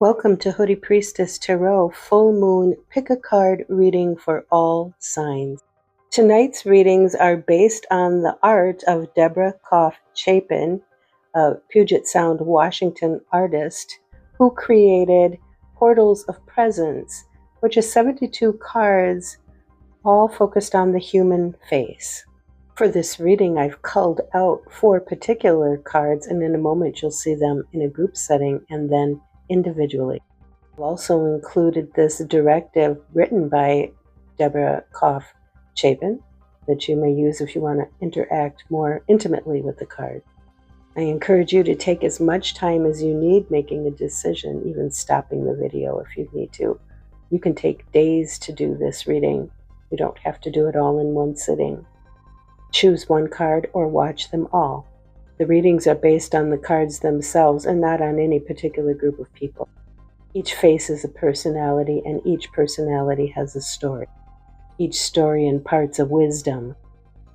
Welcome to Hoodie Priestess Tarot Full Moon Pick a Card reading for all signs. Tonight's readings are based on the art of Deborah Koff-Chapin, a Puget Sound, Washington artist who created Portals of Presence, which is 72 cards all focused on the human face. For this reading, I've culled out 4 particular cards, and in a moment you'll see them in a group setting and then individually. I've also included this directive written by Deborah Koff-Chapin that you may use if you want to interact more intimately with the card. I encourage you to take as much time as you need making a decision, even stopping the video if you need to. You can take days to do this reading. You don't have to do it all in one sitting. Choose one card or watch them all. The readings are based on the cards themselves and not on any particular group of people. Each face is a personality, and each personality has a story. Each story imparts a wisdom.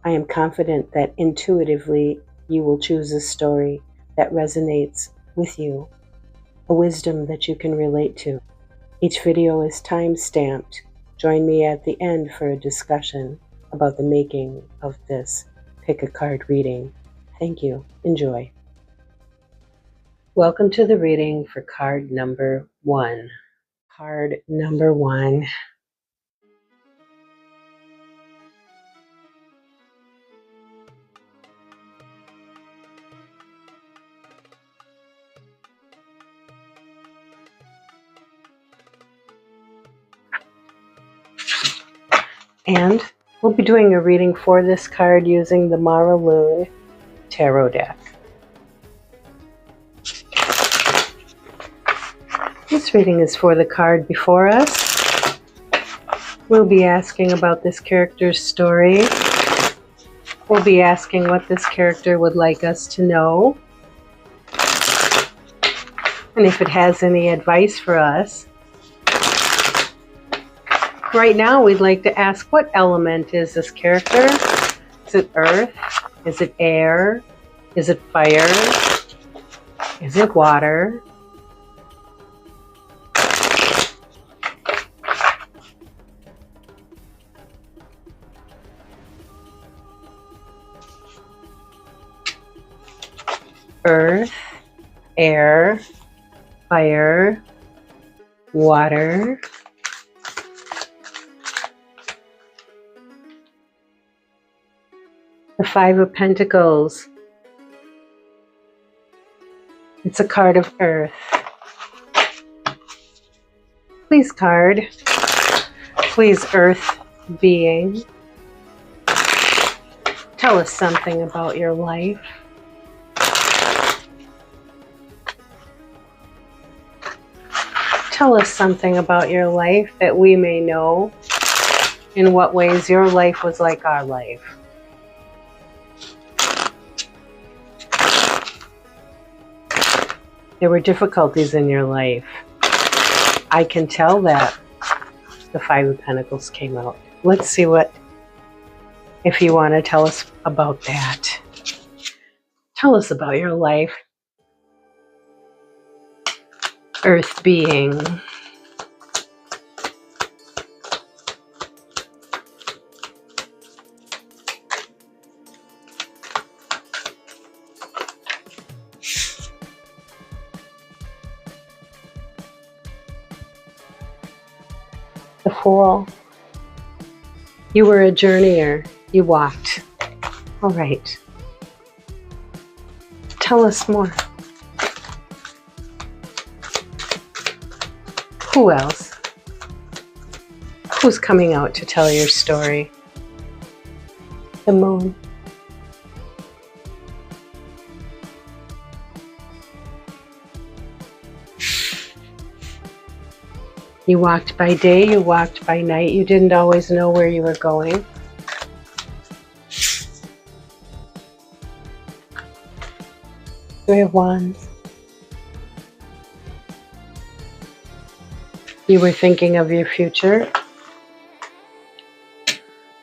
I am confident that intuitively you will choose a story that resonates with you, a wisdom that you can relate to. Each video is time-stamped. Join me at the end for a discussion about the making of this Pick a Card reading. Thank you. Enjoy. Welcome to the reading for card number 1. Card number 1. And we'll be doing a reading for this card using the Lunne Tarot deck. This reading is for the card before us. We'll be asking about this character's story. We'll be asking what this character would like us to know, and if it has any advice for us. Right now, we'd like to ask, what element is this character? Is it earth? Is it air? Is it fire? Is it water? Earth, air, fire, water. The 5 of Pentacles. It's a card of earth. Please, card. Please, earth being. Tell us something about your life. Tell us something about your life that we may know in what ways your life was like our life. There were difficulties in your life. I can tell that. The 5 of Pentacles came out. Let's see if you want to tell us about that. Tell us about your life. Earth being. The Fool. You were a journeyer. You walked. All right. Tell us more. Who else? Who's coming out to tell your story? The Moon. You walked by day, you walked by night. You didn't always know where you were going. Three of Wands. You were thinking of your future.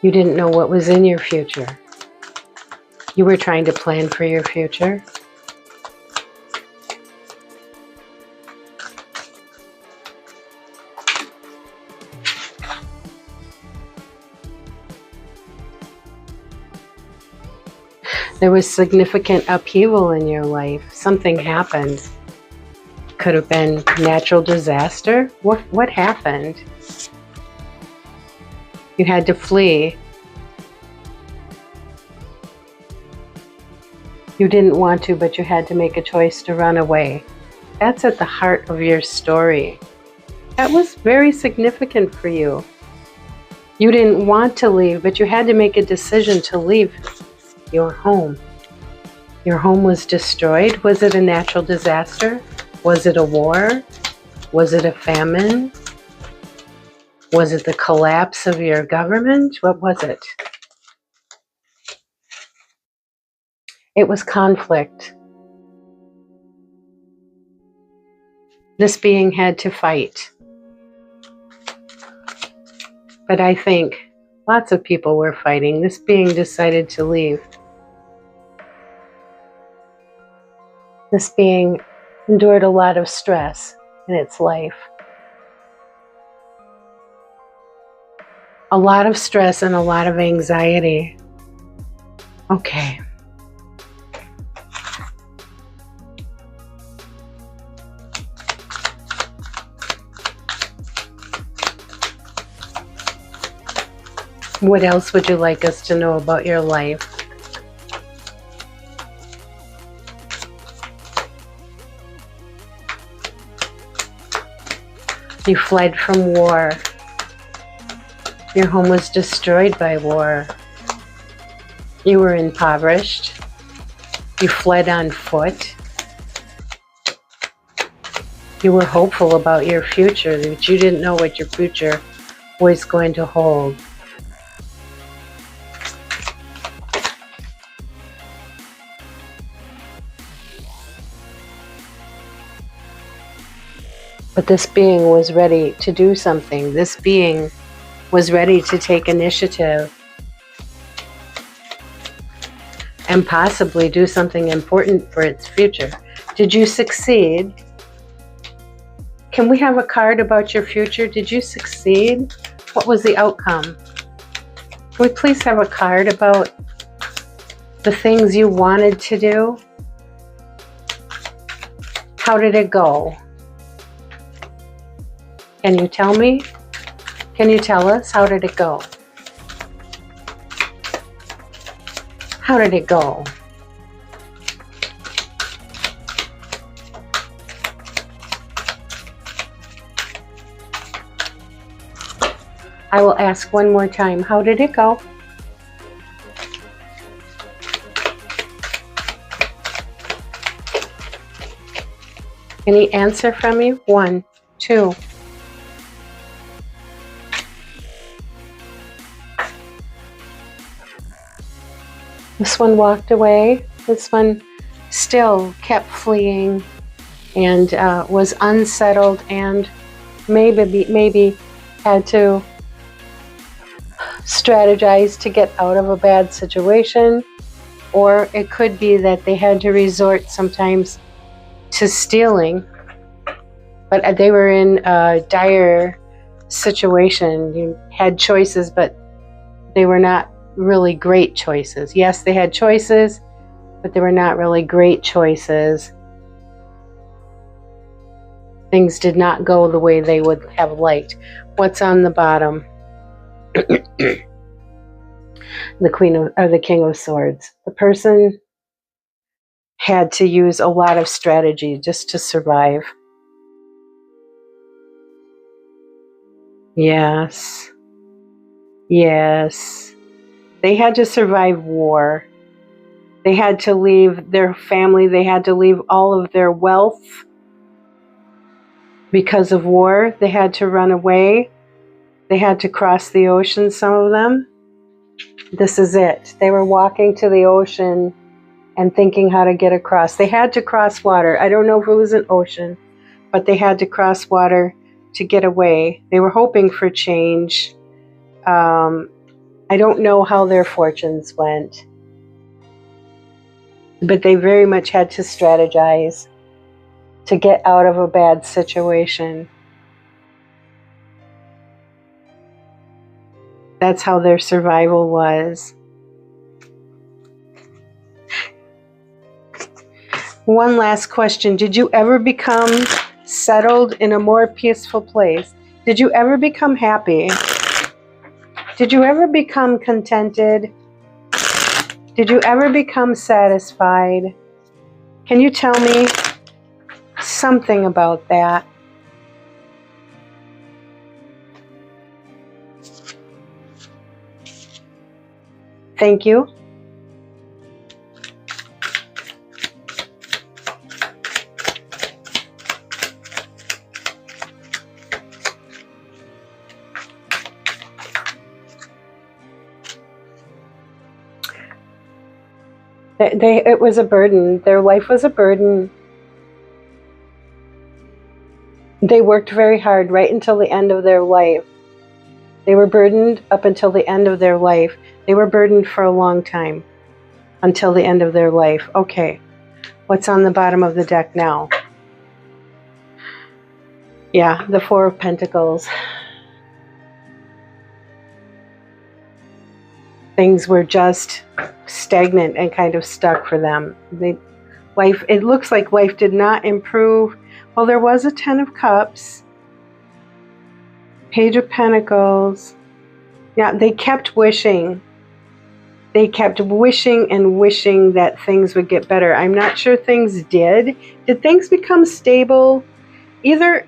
You didn't know what was in your future. You were trying to plan for your future. There was significant upheaval in your life. Something happened. Could have been natural disaster. What happened? You had to flee. You didn't want to, but you had to make a choice to run away. That's at the heart of your story. That was very significant for you. You didn't want to leave, but you had to make a decision to leave your home. Your home was destroyed. Was it a natural disaster? Was it a war? Was it a famine? Was it the collapse of your government? What was it? It was conflict. This being had to fight. But I think lots of people were fighting. This being decided to leave. This being endured a lot of stress in its life. A lot of stress and a lot of anxiety. Okay. What else would you like us to know about your life? You fled from war. Your home was destroyed by war. You were impoverished. You fled on foot. You were hopeful about your future, but you didn't know what your future was going to hold. But this being was ready to do something. This being was ready to take initiative and possibly do something important for its future. Did you succeed? Can we have a card about your future? Did you succeed? What was the outcome? Can we please have a card about the things you wanted to do? How did it go? Can you tell me? Can you tell us? How did it go? How did it go? I will ask one more time. How did it go? Any answer from you? 1, 2. This one walked away. This one still kept fleeing and was unsettled and maybe had to strategize to get out of a bad situation. Or it could be that they had to resort sometimes to stealing, but they were in a dire situation. You had choices, but they were not really great choices. Yes, they had choices, but they were not really great choices. Things did not go the way they would have liked. What's on the bottom? The King of Swords. The person had to use a lot of strategy just to survive. Yes. Yes. They had to survive war. They had to leave their family. They had to leave all of their wealth because of war. They had to run away. They had to cross the ocean, some of them. This is it. They were walking to the ocean and thinking how to get across. They had to cross water. I don't know if it was an ocean, but they had to cross water to get away. They were hoping for change. I don't know how their fortunes went, but they very much had to strategize to get out of a bad situation. That's how their survival was. One last question. Did you ever become settled in a more peaceful place? Did you ever become happy? Did you ever become contented? Did you ever become satisfied? Can you tell me something about that? Thank you. It was a burden. Their life was a burden. They worked very hard right until the end of their life. They were burdened up until the end of their life. They were burdened for a long time until the end of their life. Okay, what's on the bottom of the deck now? Yeah, the Four of Pentacles. Things were just stagnant and kind of stuck for them. It looks like life did not improve. Well, there was a Ten of Cups, Page of Pentacles. Yeah, they kept wishing. They kept wishing and wishing that things would get better. I'm not sure things did. Did things become stable? Either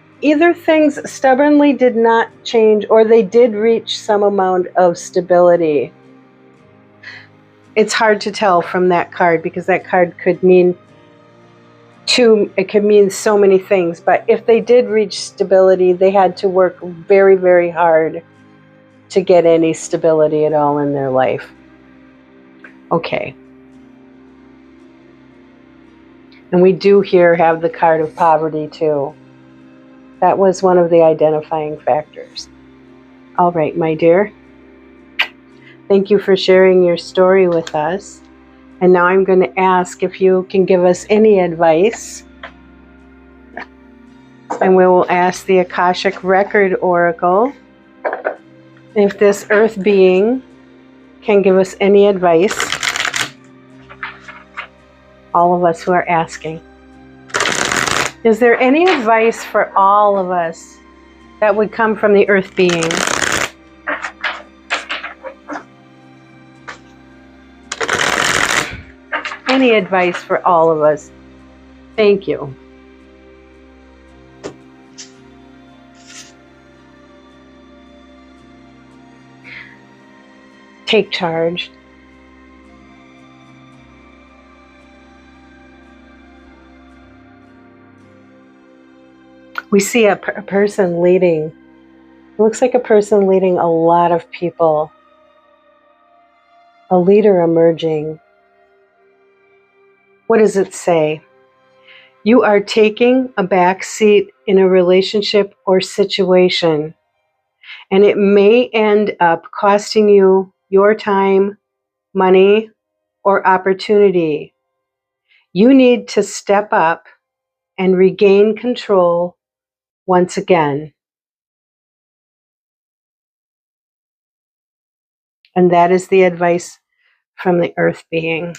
things stubbornly did not change, or they did reach some amount of stability. It's hard to tell from that card, because that card could mean it could mean so many things. But if they did reach stability, they had to work very, very hard to get any stability at all in their life. Okay. And we do here have the card of poverty too. That was one of the identifying factors. All right, my dear. Thank you for sharing your story with us. And now I'm going to ask if you can give us any advice. And we will ask the Akashic Record Oracle if this earth being can give us any advice. All of us who are asking. Is there any advice for all of us that would come from the earth being? Any advice for all of us? Thank you. Take charge. We see a person leading. It looks like a person leading a lot of people. A leader emerging. What does it say? You are taking a back seat in a relationship or situation, and it may end up costing you your time, money, or opportunity. You need to step up and regain control once again. And that is the advice from the earth being.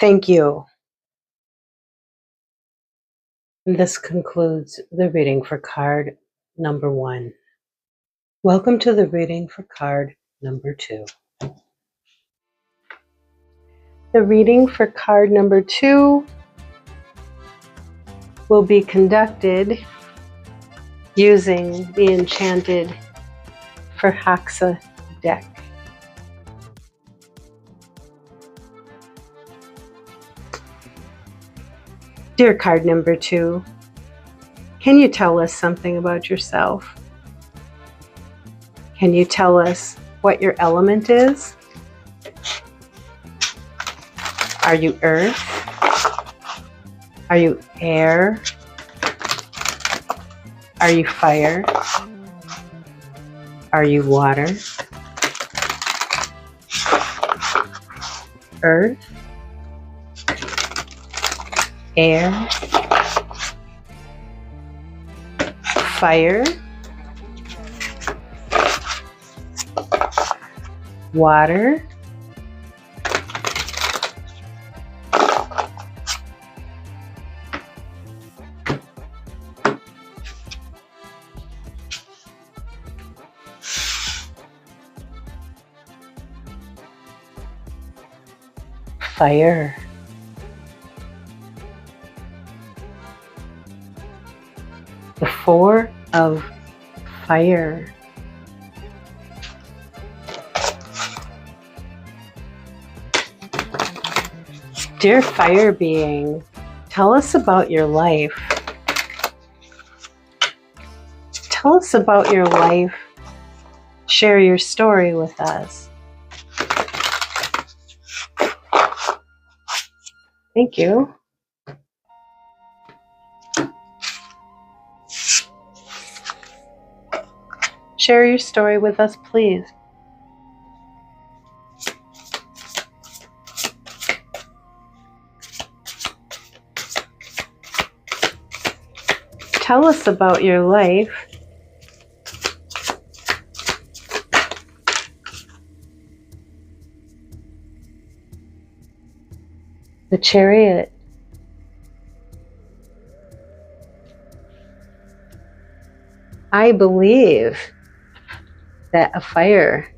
Thank you. This concludes the reading for card number 1. Welcome to the reading for card number 2. The reading for card number 2 will be conducted using the Enchanted Forhaxa deck. Dear card number 2, can you tell us something about yourself? Can you tell us what your element is? Are you earth? Are you air? Are you fire? Are you water? Earth? Air? Fire? Water? fire. The Four of Fire. Dear fire being, tell us about your life. Tell us about your life. Share your story with us. Thank you. Share your story with us, please. Tell us about your life. The Chariot. I believe that a fire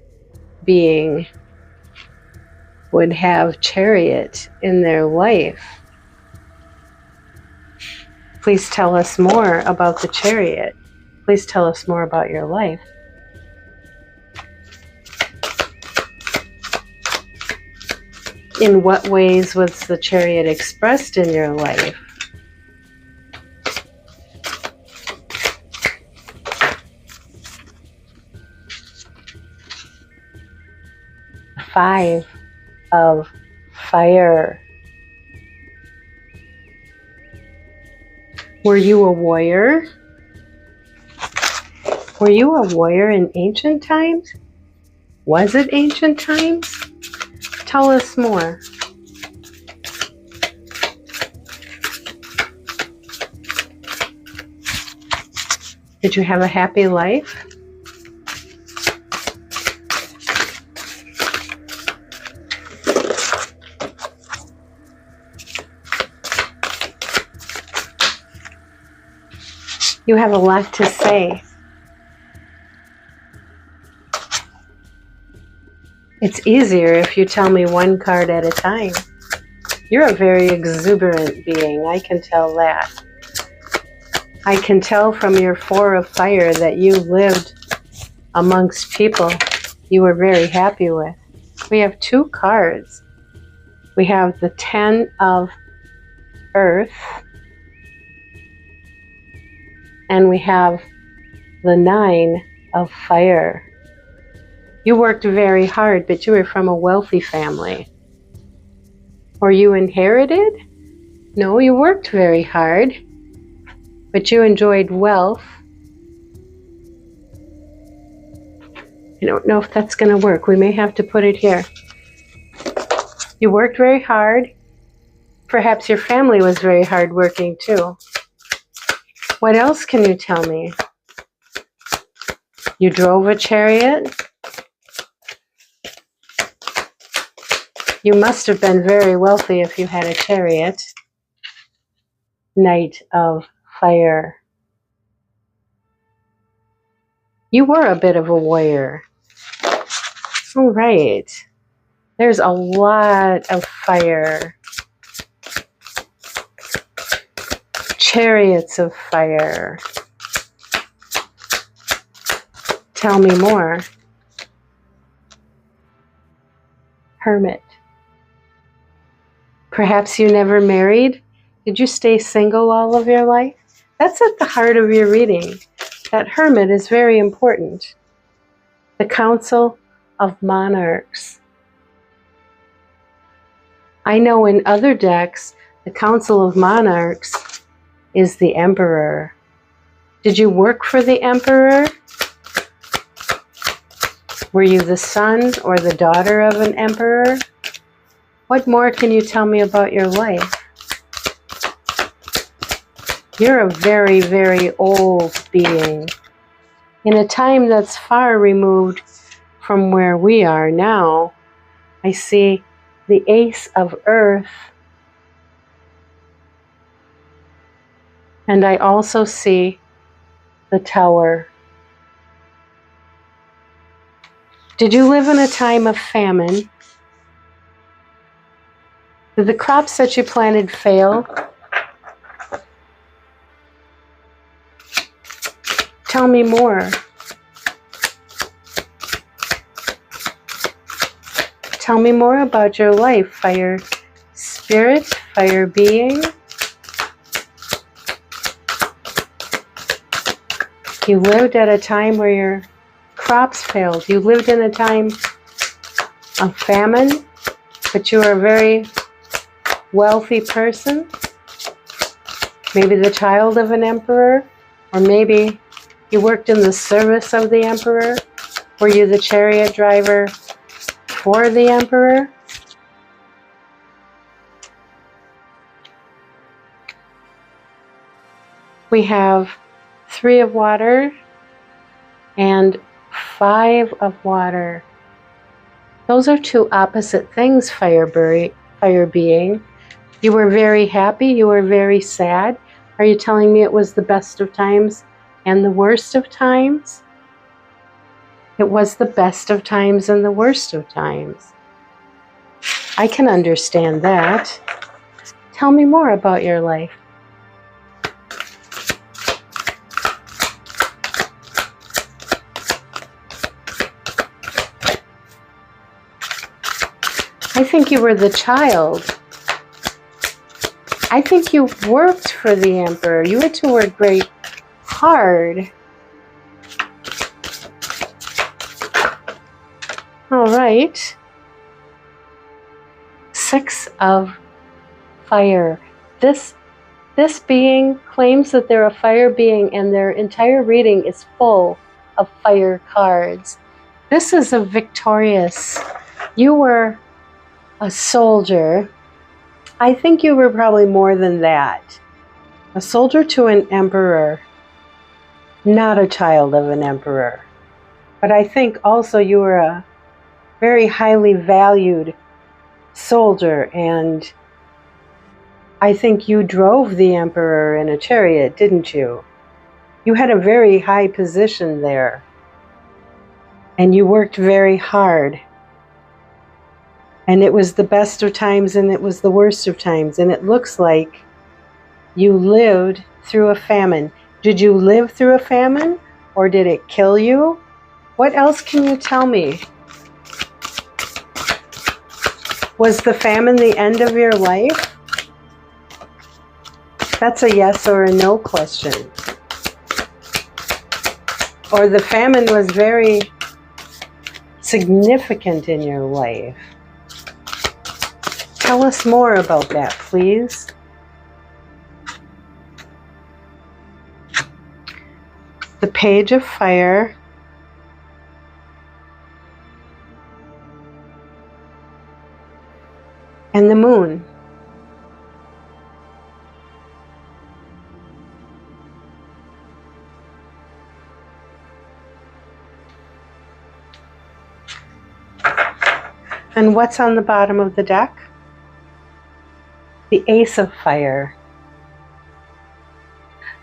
being would have Chariot in their life. Please tell us more about the Chariot. Please tell us more about your life. In what ways was the Chariot expressed in your life? Five of Fire. Were you a warrior? Were you a warrior in ancient times? Was it ancient times? Tell us more. Did you have a happy life? You have a lot to say. It's easier if you tell me one card at a time. You're a very exuberant being, I can tell that. I can tell from your Four of Fire that you lived amongst people you were very happy with. We have two cards. We have the Ten of Earth, and we have the Nine of Fire. You worked very hard, but you were from a wealthy family. Or you inherited? No, you worked very hard, but you enjoyed wealth. I don't know if that's going to work. We may have to put it here. You worked very hard. Perhaps your family was very hardworking too. What else can you tell me? You drove a chariot? You must have been very wealthy if you had a chariot. Knight of Fire. You were a bit of a warrior. All right. There's a lot of fire. Chariots of fire. Tell me more. Hermit. Perhaps you never married? Did you stay single all of your life? That's at the heart of your reading. That Hermit is very important. The Council of Monarchs. I know in other decks, the Council of Monarchs is the Emperor. Did you work for the Emperor? Were you the son or the daughter of an emperor? What more can you tell me about your life? You're a very, very old being. In a time that's far removed from where we are now, I see the Ace of Earth, and I also see the Tower. Did you live in a time of famine? Did the crops that you planted fail? Tell me more. Tell me more about your life, fire spirit, fire being. You lived at a time where your crops failed. You lived in a time of famine, but you were a very wealthy person. Maybe the child of an emperor, or maybe you worked in the service of the emperor. Were you the chariot driver for the emperor? We have 3 of water and 5 of water. Those are 2 opposite things, fire being. You were very happy, you were very sad. Are you telling me it was the best of times and the worst of times? It was the best of times and the worst of times. I can understand that. Tell me more about your life. I think you were the child. I think you worked for the emperor. You had to work very hard. All right. 6 of fire. This being claims that they're a fire being, and their entire reading is full of fire cards. This is a victorious. You were a soldier. I think you were probably more than that. A soldier to an emperor, not a child of an emperor. But I think also you were a very highly valued soldier, and I think you drove the emperor in a chariot, didn't you? You had a very high position there, and you worked very hard. And it was the best of times and it was the worst of times. And it looks like you lived through a famine. Did you live through a famine, or did it kill you? What else can you tell me? Was the famine the end of your life? That's a yes or a no question. Or the famine was very significant in your life. Tell us more about that, please. The Page of Fire. And the Moon. And what's on the bottom of the deck? The Ace of Fire.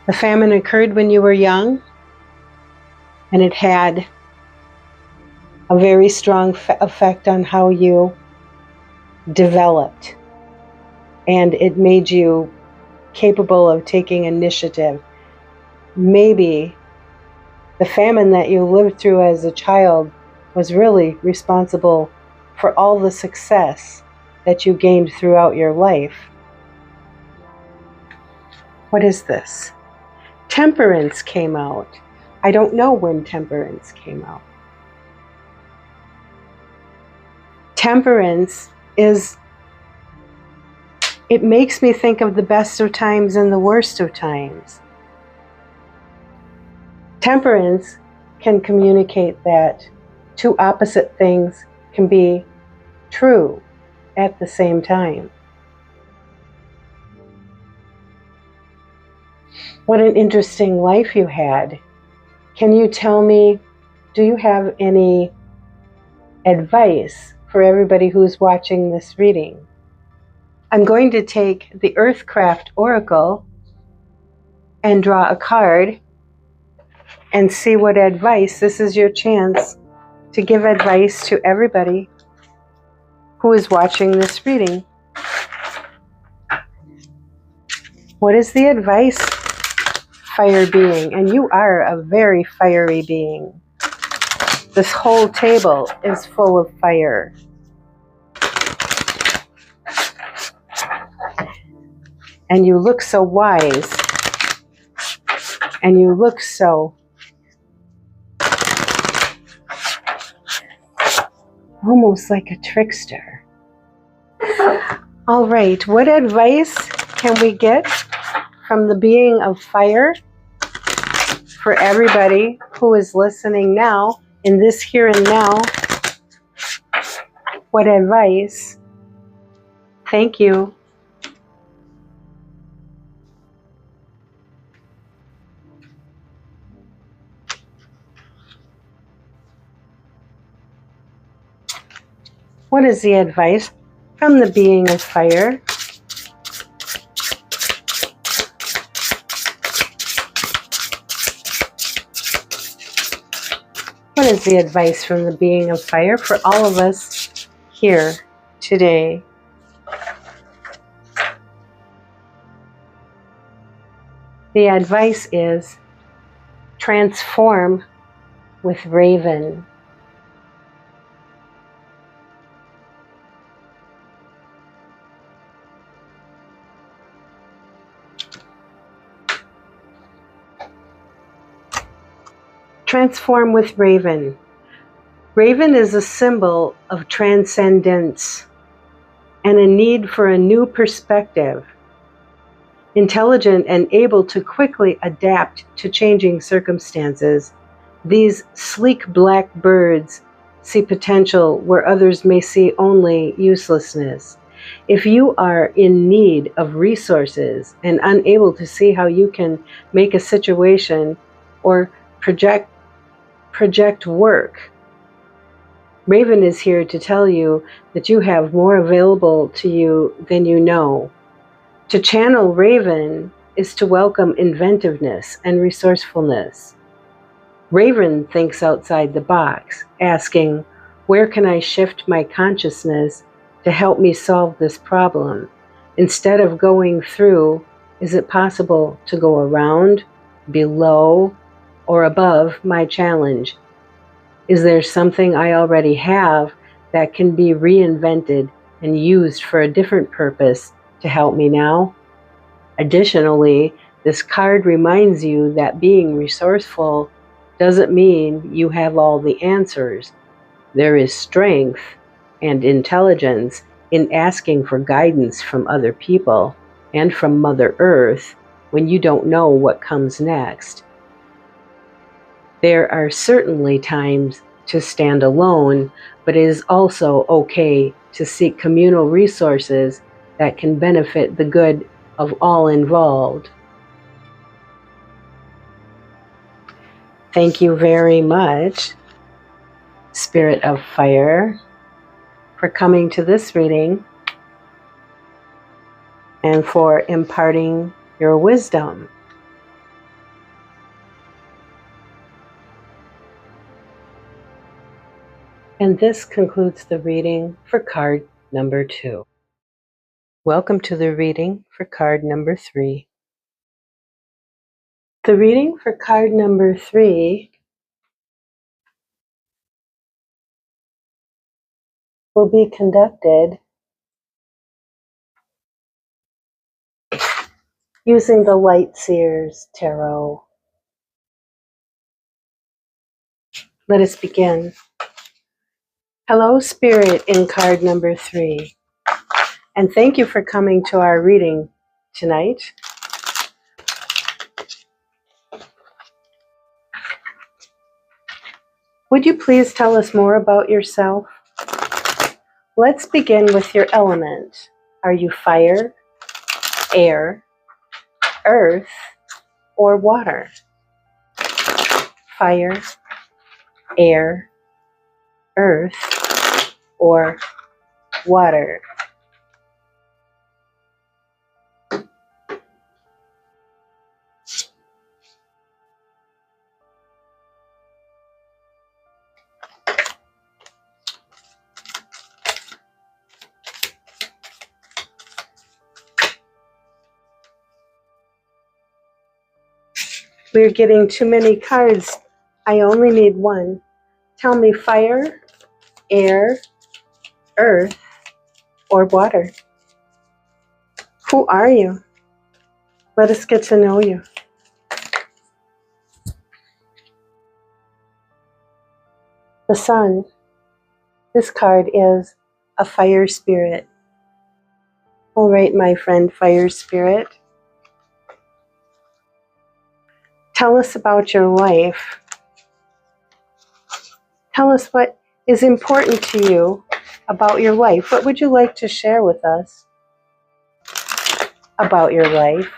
The famine occurred when you were young, and it had a very strong effect on how you developed, and it made you capable of taking initiative. Maybe the famine that you lived through as a child was really responsible for all the success that you gained throughout your life. What is this? Temperance came out. I don't know when Temperance came out. Temperance is, it makes me think of the best of times and the worst of times. Temperance can communicate that 2 opposite things can be true at the same time. What an interesting life you had. Can you tell me, do you have any advice for everybody who's watching this reading? I'm going to take the Earthcraft Oracle and draw a card and see what advice. This is your chance to give advice to everybody who is watching this reading. What is the advice, fire being? And you are a very fiery being. This whole table is full of fire. And you look so wise. And you look so almost like a trickster. All right, what advice can we get from the being of fire for everybody who is listening now, in this here and now? What advice? Thank you. What is the advice from the being of fire? What is the advice from the being of fire for all of us here today? The advice is transform with Raven. Transform with Raven. Raven is a symbol of transcendence and a need for a new perspective. Intelligent and able to quickly adapt to changing circumstances, these sleek black birds see potential where others may see only uselessness. If you are in need of resources and unable to see how you can make a situation or project work, Raven is here to tell you that you have more available to you than you know. To channel Raven is to welcome inventiveness and resourcefulness. Raven thinks outside the box, asking, where can I shift my consciousness to help me solve this problem? Instead of going through, is it possible to go around, below, or above my challenge? Is there something I already have that can be reinvented and used for a different purpose to help me now? Additionally, this card reminds you that being resourceful doesn't mean you have all the answers. There is strength and intelligence in asking for guidance from other people and from Mother Earth when you don't know what comes next. There are certainly times to stand alone, but it is also okay to seek communal resources that can benefit the good of all involved. Thank you very much, Spirit of Fire, for coming to this reading and for imparting your wisdom. And this concludes the reading for card number 2. Welcome to the reading for card number 3. The reading for card number 3 will be conducted using the Light Seers Tarot. Let us begin. Hello, Spirit, in card number 3. And thank you for coming to our reading tonight. Would you please tell us more about yourself? Let's begin with your element. Are you fire, air, earth, or water? Fire, air, earth, or water? We're getting too many cards. I only need one. Tell me fire, air, earth, or water. Who are you? Let us get to know you. The sun. This card is a fire spirit. All right, my friend, fire spirit. Tell us about your life. Tell us what is important to you about your life. What would you like to share with us about your life?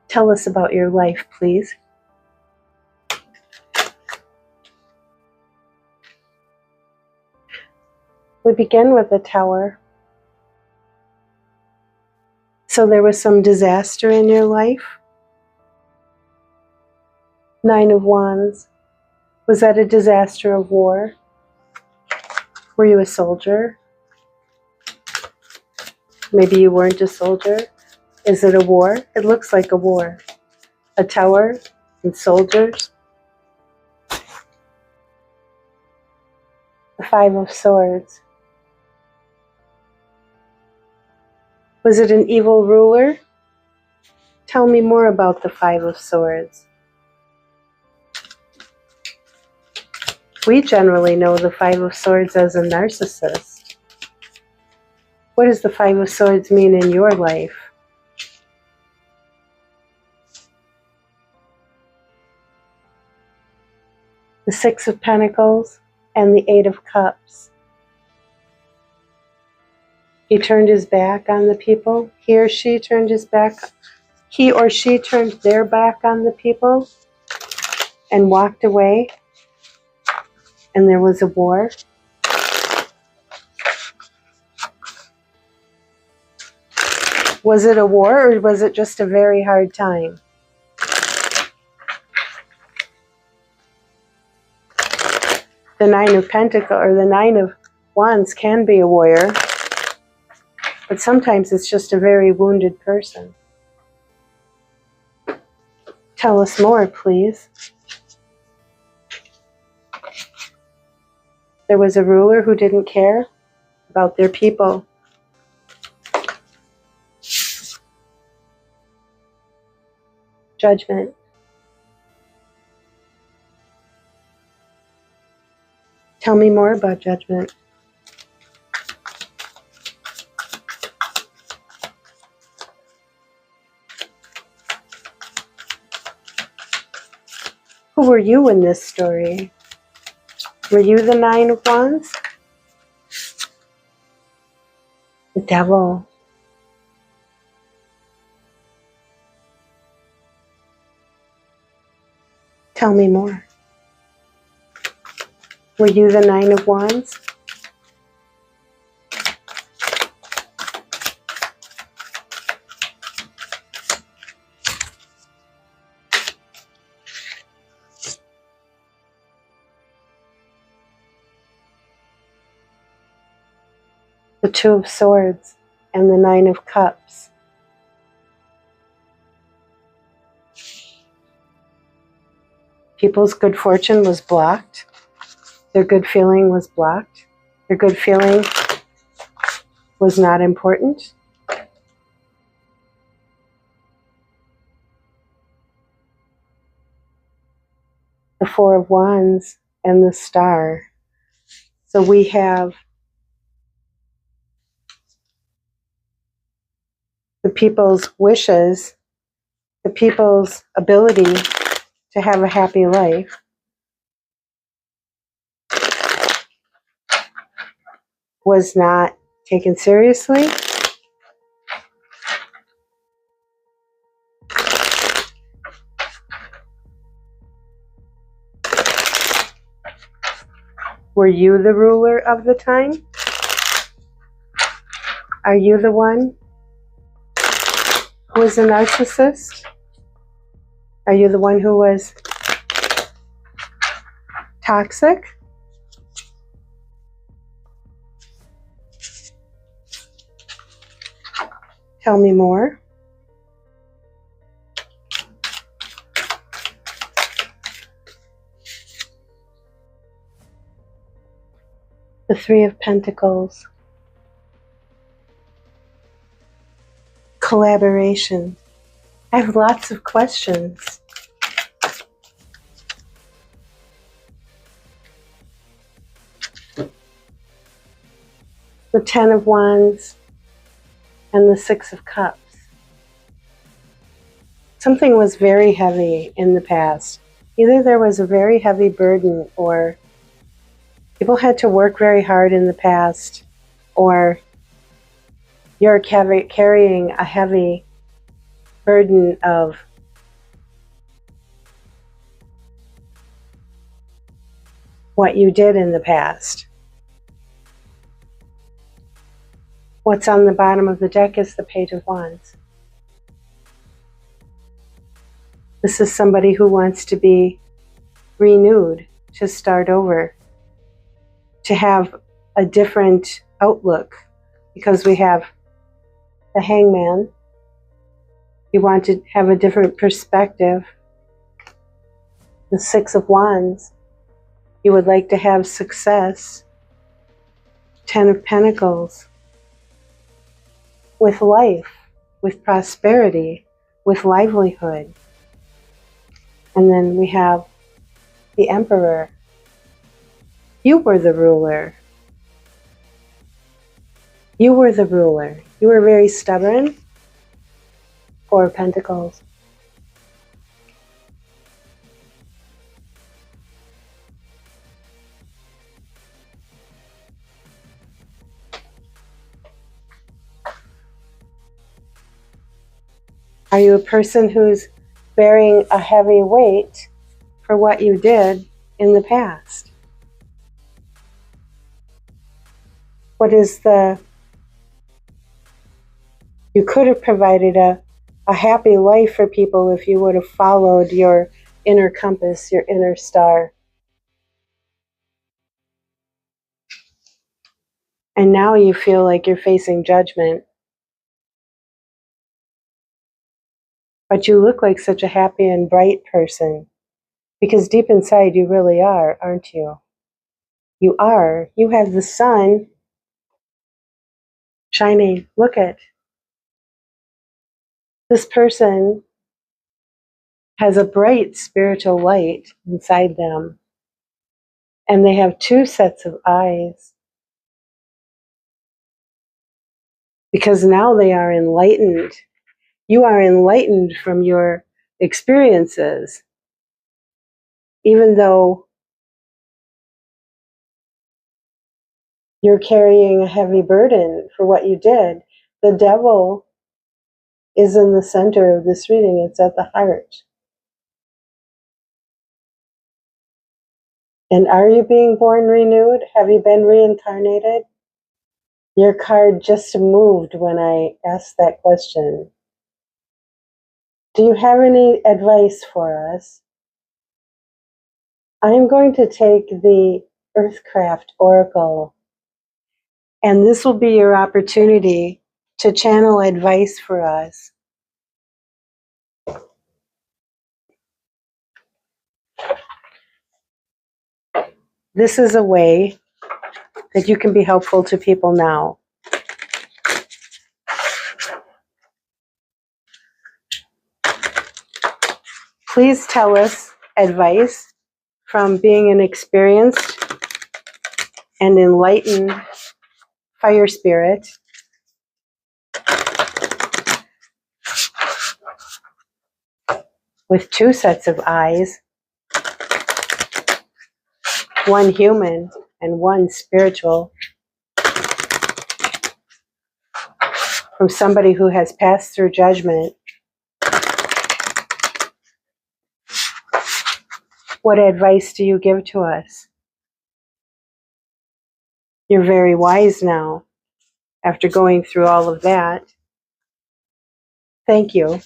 Tell us about your life, please. We begin with the Tower. So there was some disaster in your life? Nine of Wands. Was that a disaster of war? Were you a soldier? Maybe you weren't a soldier. Is it a war? It looks like a war. A tower and soldiers. The Five of Swords. Was it an evil ruler? Tell me more about the Five of Swords. We generally know the Five of Swords as a narcissist. What does the Five of Swords mean in your life? The Six of Pentacles and the Eight of Cups. He turned his back on the people. He or she turned his back. He or she turned their back on the people and walked away. And there was a war. Was it a war or was it just a very hard time? The Nine of Pentacles or the Nine of Wands can be a warrior, but sometimes it's just a very wounded person. Tell us more, please. There was a ruler who didn't care about their people. Judgment. Tell me more about judgment. Who were you in this story? Were you the Nine of Wands? The Devil. Tell me more. Were you the Nine of Wands? The Two of Swords and the Nine of Cups. People's good fortune was blocked. Their good feeling was blocked. Their good feeling was not important. The Four of Wands and the Star. So we have the people's wishes, the people's ability to have a happy life. Was not taken seriously. Were you the ruler of the time? Are you the one Who was a narcissist? Are you the one who was toxic? Tell me more. The Three of Pentacles. Collaboration. I have lots of questions. The Ten of Wands and the Six of Cups. Something was very heavy in the past. Either there was a very heavy burden, or people had to work very hard in the past, or you're carrying a heavy burden of what you did in the past. What's on the bottom of the deck is the Page of Wands. This is somebody who wants to be renewed, to start over, to have a different outlook, because we have the Hangman. You want to have a different perspective. The Six of Wands. You would like to have success. Ten of Pentacles. With life, with prosperity, with livelihood. And then we have the Emperor. You were the ruler. You were the ruler. You were very stubborn. Four of Pentacles. Are you a person who's bearing a heavy weight for what you did in the past? What is you could have provided a happy life for people if you would have followed your inner compass, your inner star. And now you feel like you're facing judgment. But you look like such a happy and bright person, because deep inside you really are, aren't you? You are. You have the sun shining. Look at this person has a bright spiritual light inside them, and they have two sets of eyes, because now they are enlightened. You are enlightened from your experiences, even though you're carrying a heavy burden for what you did. The devil is in the center of this reading. It's at the heart. And are you being born renewed? Have you been reincarnated? Your card just moved when I asked that question. Do you have any advice for us? I'm going to take the Earthcraft Oracle, and this will be your opportunity to channel advice for us. This is a way that you can be helpful to people now. Please tell us advice from being an experienced and enlightened fire spirit with two sets of eyes, one human and one spiritual, from somebody who has passed through judgment. What advice do you give to us? You're very wise now after going through all of that. Thank you.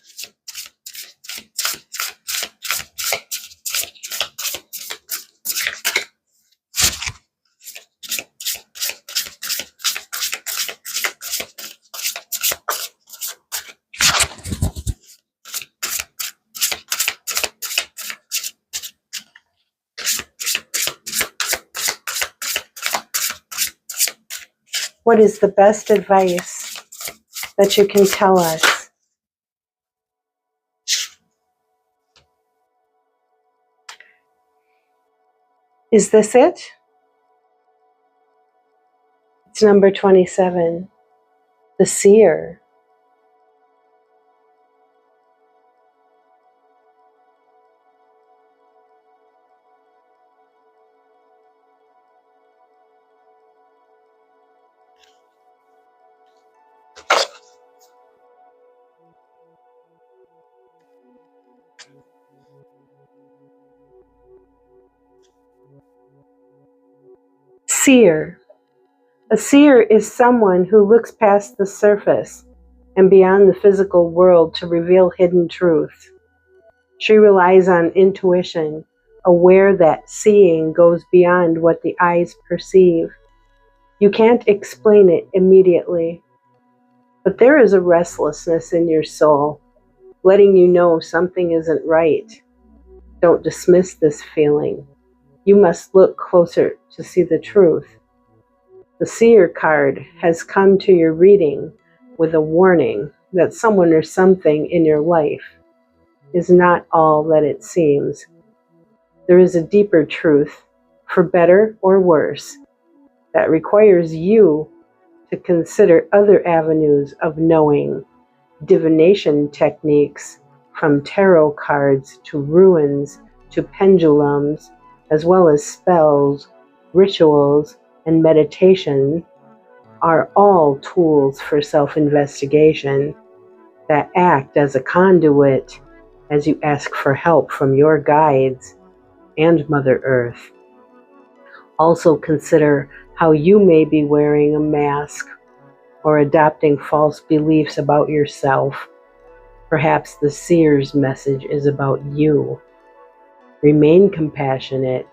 What is the best advice that you can tell us? Is this it? It's number 27, the Seer. Seer. A seer is someone who looks past the surface and beyond the physical world to reveal hidden truth. She relies on intuition, aware that seeing goes beyond what the eyes perceive. You can't explain it immediately, but there is a restlessness in your soul, letting you know something isn't right. Don't dismiss this feeling. You must look closer to see the truth. The Seer card has come to your reading with a warning that someone or something in your life is not all that it seems. There is a deeper truth, for better or worse, that requires you to consider other avenues of knowing, divination techniques, from tarot cards to runes to pendulums, as well as spells, rituals, and meditation, are all tools for self-investigation that act as a conduit as you ask for help from your guides and Mother Earth. Also consider how you may be wearing a mask or adopting false beliefs about yourself. Perhaps the Seer's message is about you. Remain compassionate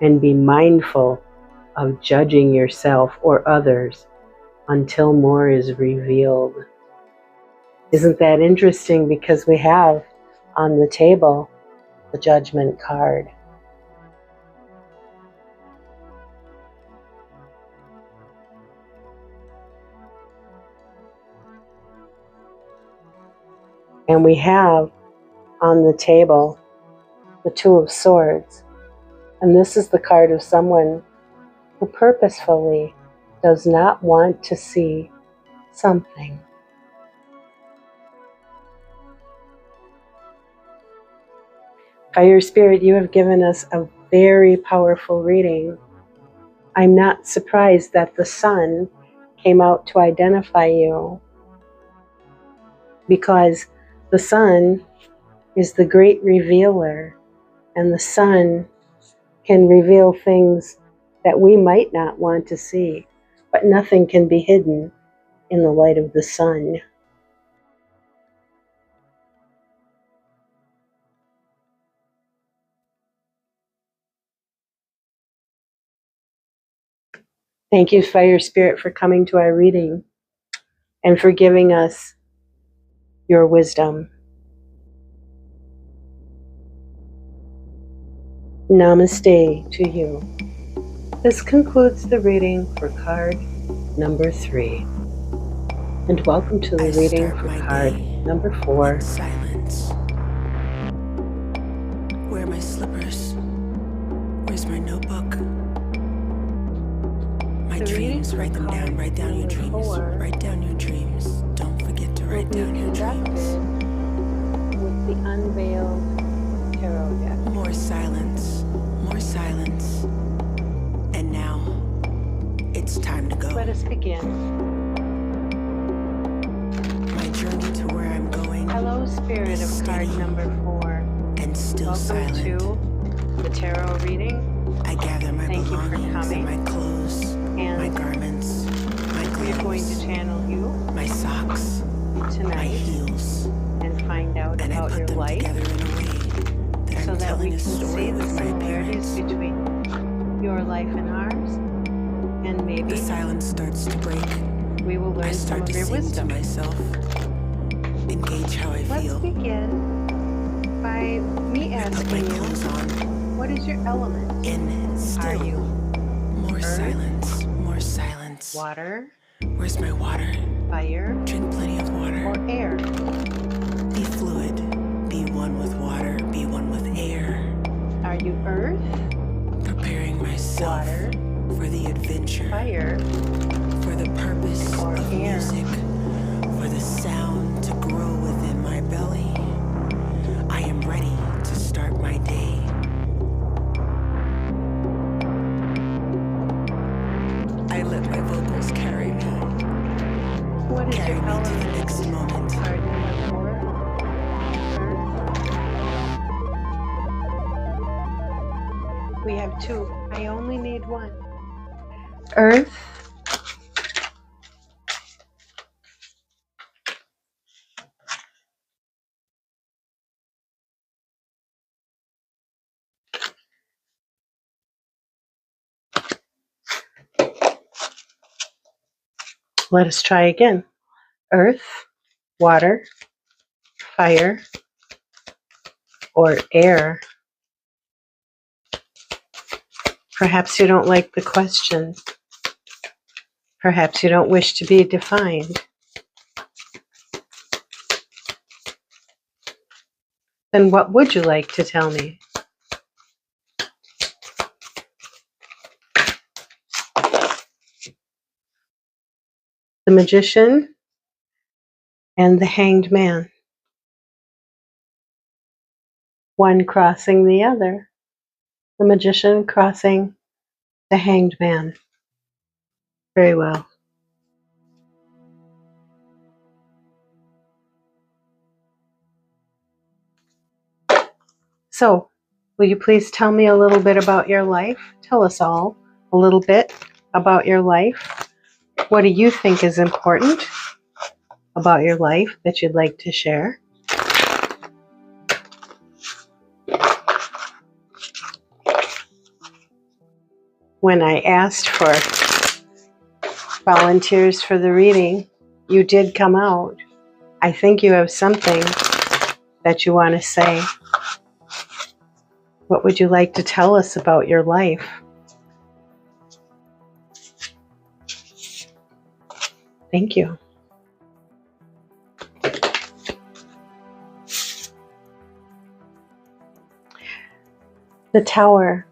and be mindful of judging yourself or others until more is revealed. Isn't that interesting? Because we have on the table the Judgment card. And we have on the table the Two of Swords. And this is the card of someone who purposefully does not want to see something. Fire Spirit, you have given us a very powerful reading. I'm not surprised that the Sun came out to identify you, because the Sun is the great revealer, and the Sun can reveal things that we might not want to see, but nothing can be hidden in the light of the Sun. Thank you, Fire Spirit, for coming to our reading and for giving us your wisdom. Namaste to you. This concludes the reading for card number 3. And welcome to the reading for card number 4. Silence. Where are my slippers? Where's my notebook? My dreams, write them down. Write down your dreams. Write down your dreams. Don't forget to write down your dreams. With the Unveiled Tarot deck. More silence. More silence. And now, it's time to go. Let us begin. My journey to where I'm going. Hello, Spirit of card number 4. And still Welcome silent. to the tarot reading. I gather my Thank you for belongings coming. and my clothes, And my garments, my we're going to clothes, channel you my socks, my tonight heels, about your life so that we can see the similarities between your life and ours, and maybe the silence starts to break. we will learn some of your wisdom. To myself, engage how I Let's feel. begin by me asking you, what is your element? In still. Are you More earth, silence, more silence. water, Where's my water? fire, Drink plenty of water. or air? Be fluid. Be one with water. Be one with air. Are you earth, Preparing myself water, for the adventure. fire, For the purpose or of air? music. For the sound to grow within my belly. I am ready to start my day. I let my vocals carry me. What is Carry your me to the element? next moment. Are you earth? We have two. I only need one. Earth, let us try again. Earth, water, fire, or air? Perhaps you don't like the question. Perhaps you don't wish to be defined. Then what would you like to tell me? The Magician and the Hanged Man. One crossing the other. The Magician crossing the Hanged Man. Very well. So, will you please tell me a little bit about your life? Tell us all a little bit about your life. What do you think is important about your life that you'd like to share? When I asked for volunteers for the reading, you did come out. I think you have something that you want to say. What would you like to tell us about your life? Thank you. The Tower.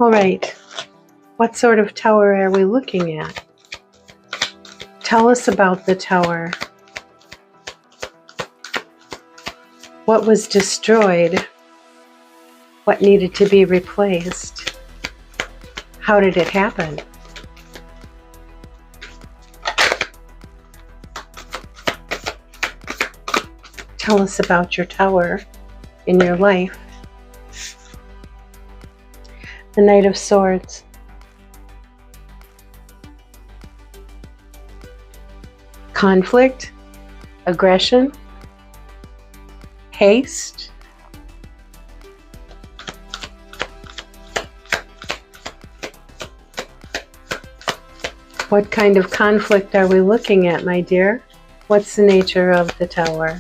All right. What sort of tower are we looking at? Tell us about the tower. What was destroyed? What needed to be replaced? How did it happen? Tell us about your tower in your life. The Knight of Swords. Conflict, aggression, haste, what kind of conflict are we looking at, my dear? What's the nature of the Tower?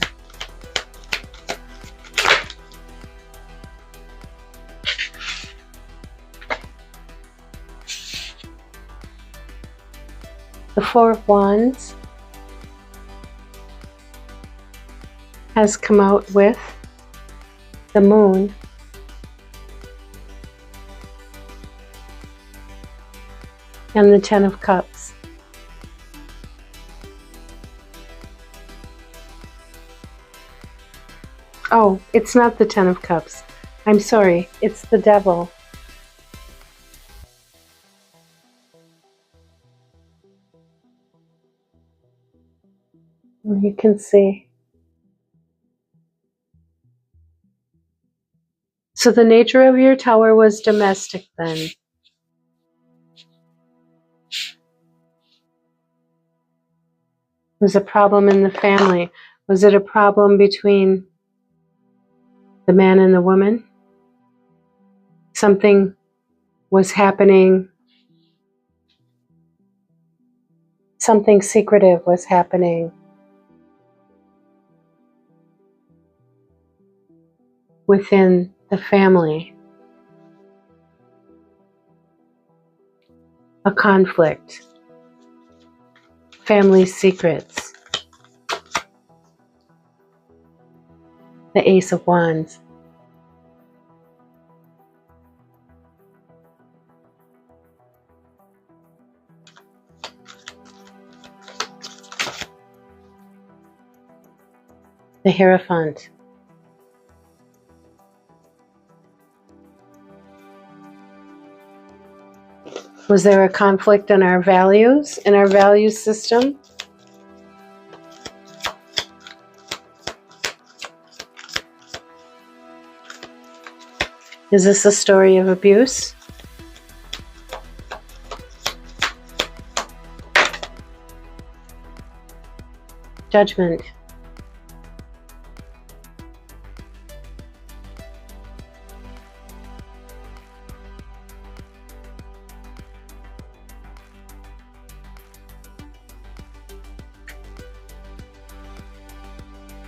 The Four of Wands has come out with the Moon. And the Ten of Cups. Oh, it's not the Ten of Cups. I'm sorry, it's the Devil. You can see. So the nature of your tower was domestic then. Was a problem in the family? Was it a problem between the man and the woman? Something was happening. Something secretive was happening within the family. A conflict. Family secrets. The Ace of Wands. The Hierophant. Was there a conflict in our values, in our value system? Is this a story of abuse? Judgment.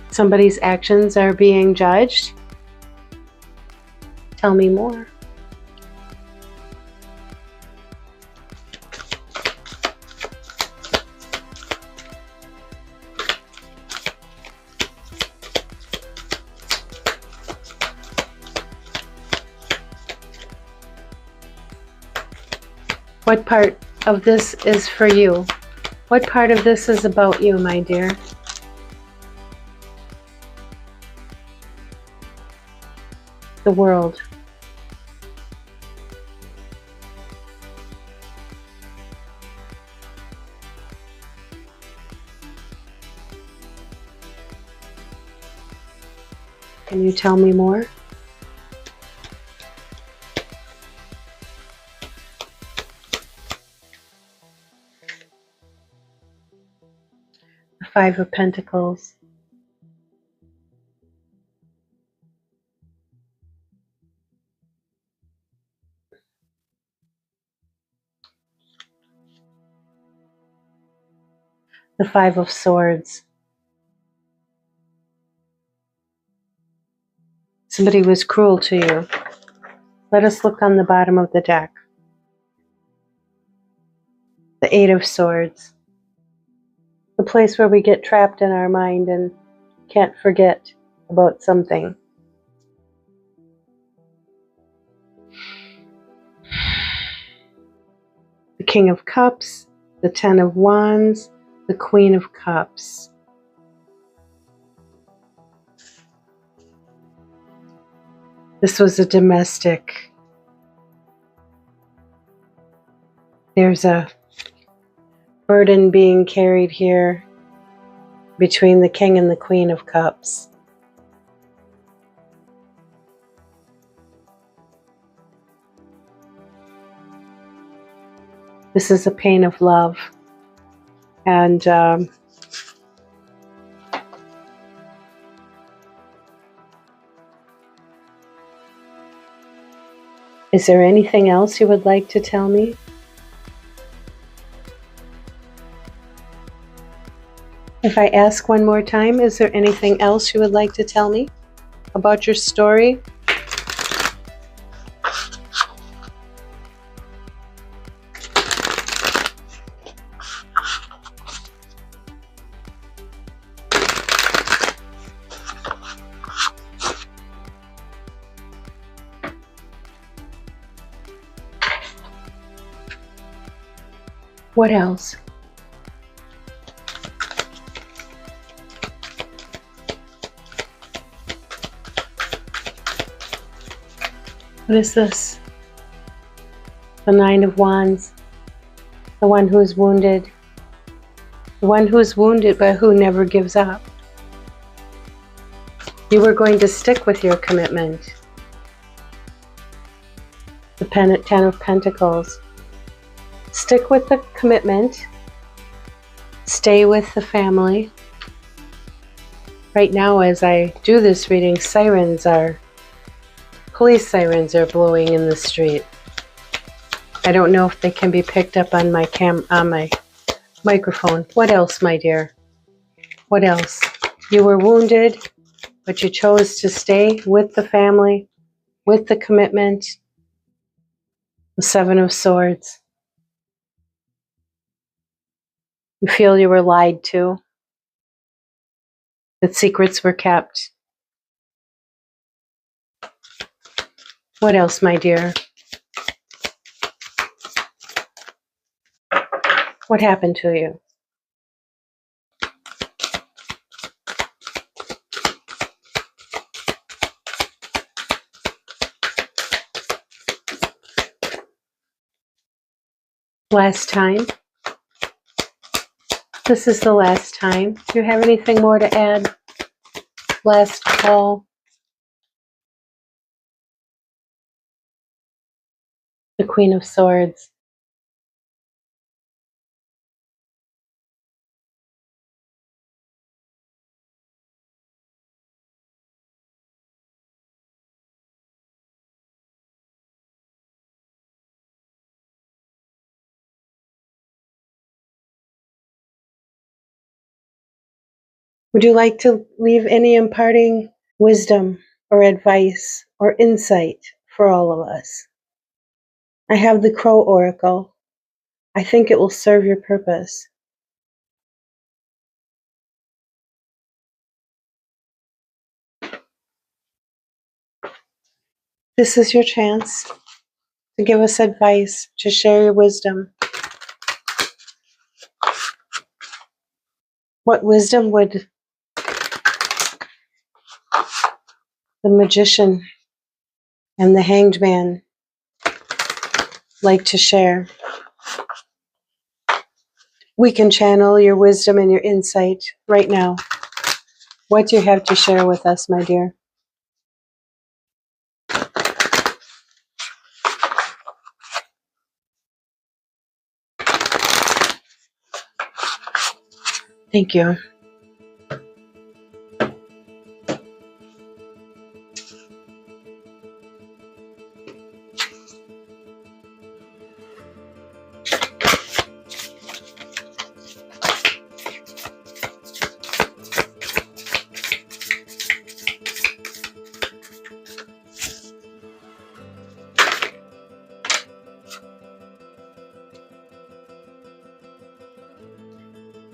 Somebody's actions are being judged. Tell me more. What part of this is for you? What part of this is about you, my dear? The world. Can you tell me more? The Five of Pentacles. The Five of Swords. Somebody was cruel to you. Let us look on the bottom of the deck. The Eight of Swords. The place where we get trapped in our mind and can't forget about something. The King of Cups, the Ten of Wands, the Queen of Cups. This was a domestic. There's a burden being carried here between the King and the Queen of Cups. This is a pain of love. And is there anything else you would like to tell me? If I ask one more time, is there anything else you would like to tell me about your story? What else? What is this? The Nine of Wands. The one who is wounded. The one who is wounded but who never gives up. You were going to stick with your commitment. The Ten of Pentacles. Stick with the commitment. Stay with the family. Right now, as I do this reading, police sirens are blowing in the street. I don't know if they can be picked up on my microphone. What else, my dear? What else? You were wounded, but you chose to stay with the family, with the commitment. The Seven of Swords. You feel you were lied to, that secrets were kept. What else, my dear? What happened to you? Last time? This is the last time. Do you have anything more to add? Last call. The Queen of Swords. Would you like to leave any imparting wisdom or advice or insight for all of us? I have the Crow Oracle. I think it will serve your purpose. This is your chance to give us advice, to share your wisdom. What wisdom would the Magician and the Hanged Man like to share? We can channel your wisdom and your insight right now. What do you have to share with us, my dear? Thank you.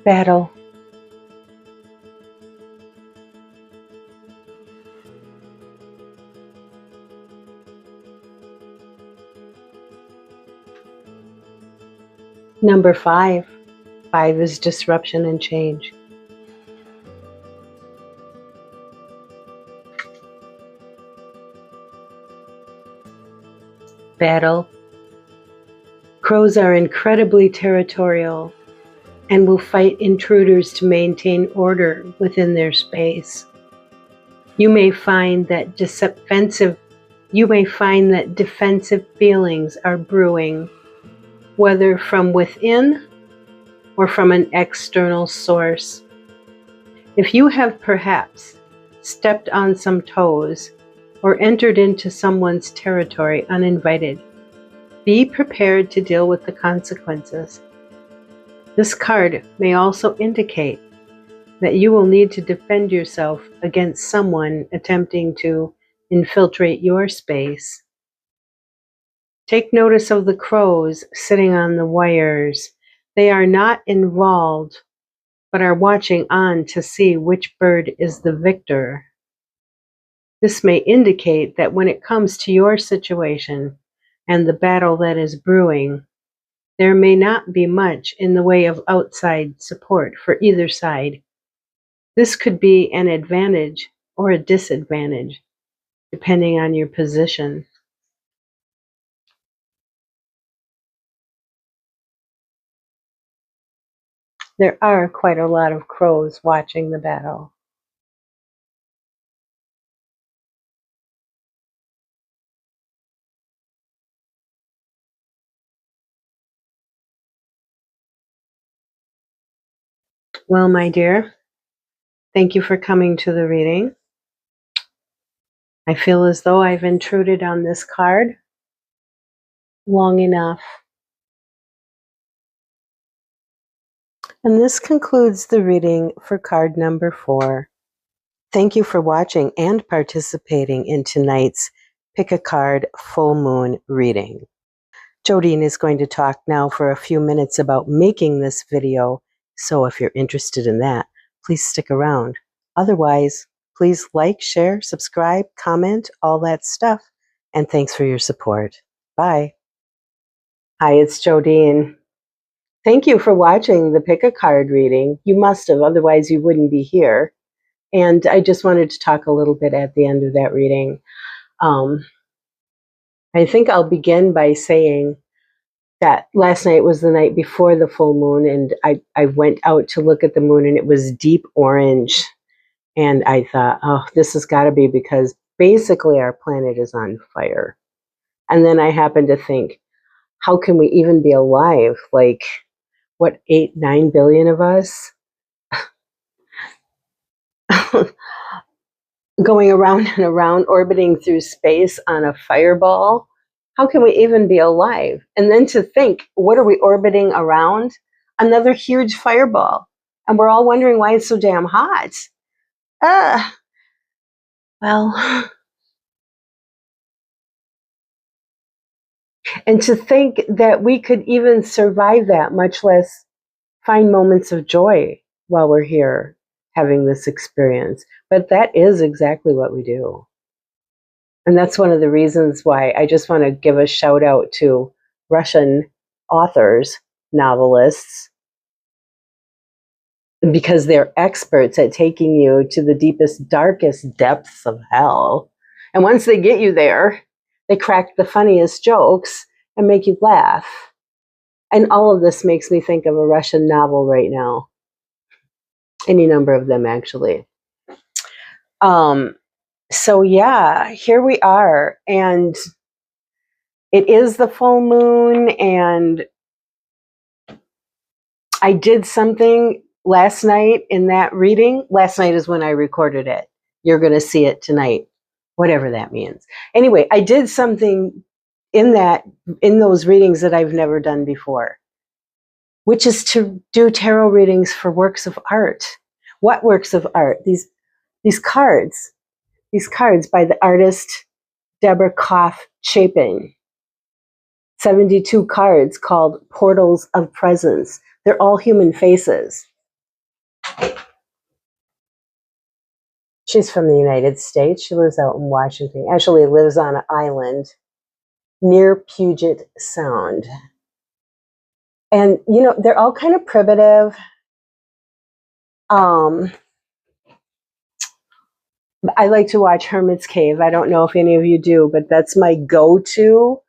Battle. Number 5. 5 is disruption and change. Battle. Crows are incredibly territorial and will fight intruders to maintain order within their space. You may find that defensive feelings are brewing, whether from within or from an external source. If you have perhaps stepped on some toes or entered into someone's territory uninvited, be prepared to deal with the consequences. This card may also indicate that you will need to defend yourself against someone attempting to infiltrate your space. Take notice of the crows sitting on the wires. They are not involved, but are watching on to see which bird is the victor. This may indicate that when it comes to your situation and the battle that is brewing, there may not be much in the way of outside support for either side. This could be an advantage or a disadvantage, depending on your position. There are quite a lot of crows watching the battle. Well, my dear, thank you for coming to the reading. I feel as though I've intruded on this card long enough. And this concludes the reading for card number 4. Thank you for watching and participating in tonight's Pick a Card Full Moon reading. Jodeen is going to talk now for a few minutes about making this video, so if you're interested in that, please stick around. Otherwise, please like, share, subscribe, comment, all that stuff, and thanks for your support. Bye. Hi, it's Jodeen. Thank you for watching the Pick a Card reading. You must have, otherwise you wouldn't be here. And I just wanted to talk a little bit at the end of that reading. I think I'll begin by saying that last night was the night before the full moon, and I went out to look at the moon, and it was deep orange. And I thought, oh, this has got to be because basically our planet is on fire. And then I happened to think, how can we even be alive? Like, what, 8-9 billion of us? Going around and around, orbiting through space on a fireball. How can we even be alive? And then to think, what are we orbiting around? Another huge fireball. And we're all wondering why it's so damn hot. Well, and to think that we could even survive that, much less find moments of joy while we're here having this experience. But that is exactly what we do. And that's one of the reasons why I just want to give a shout out to Russian authors, novelists, because they're experts at taking you to the deepest, darkest depths of hell. And once they get you there, they crack the funniest jokes and make you laugh. And all of this makes me think of a Russian novel right now. Any number of them, actually. So yeah, here we are. And it is the full moon, and I did something last night in that reading. Last night is when I recorded it. You're going to see it tonight, whatever that means. Anyway, I did something in those readings that I've never done before, which is to do tarot readings for works of art. What works of art? These cards by the artist Deborah Koff-Chapin. 72 cards called Portals of Presence. They're all human faces. She's from the United States. She lives out in Washington. Actually lives on an island near Puget Sound. And, you know, they're all kind of primitive. I like to watch Hermit's Cave. I don't know if any of you do, but that's my go-to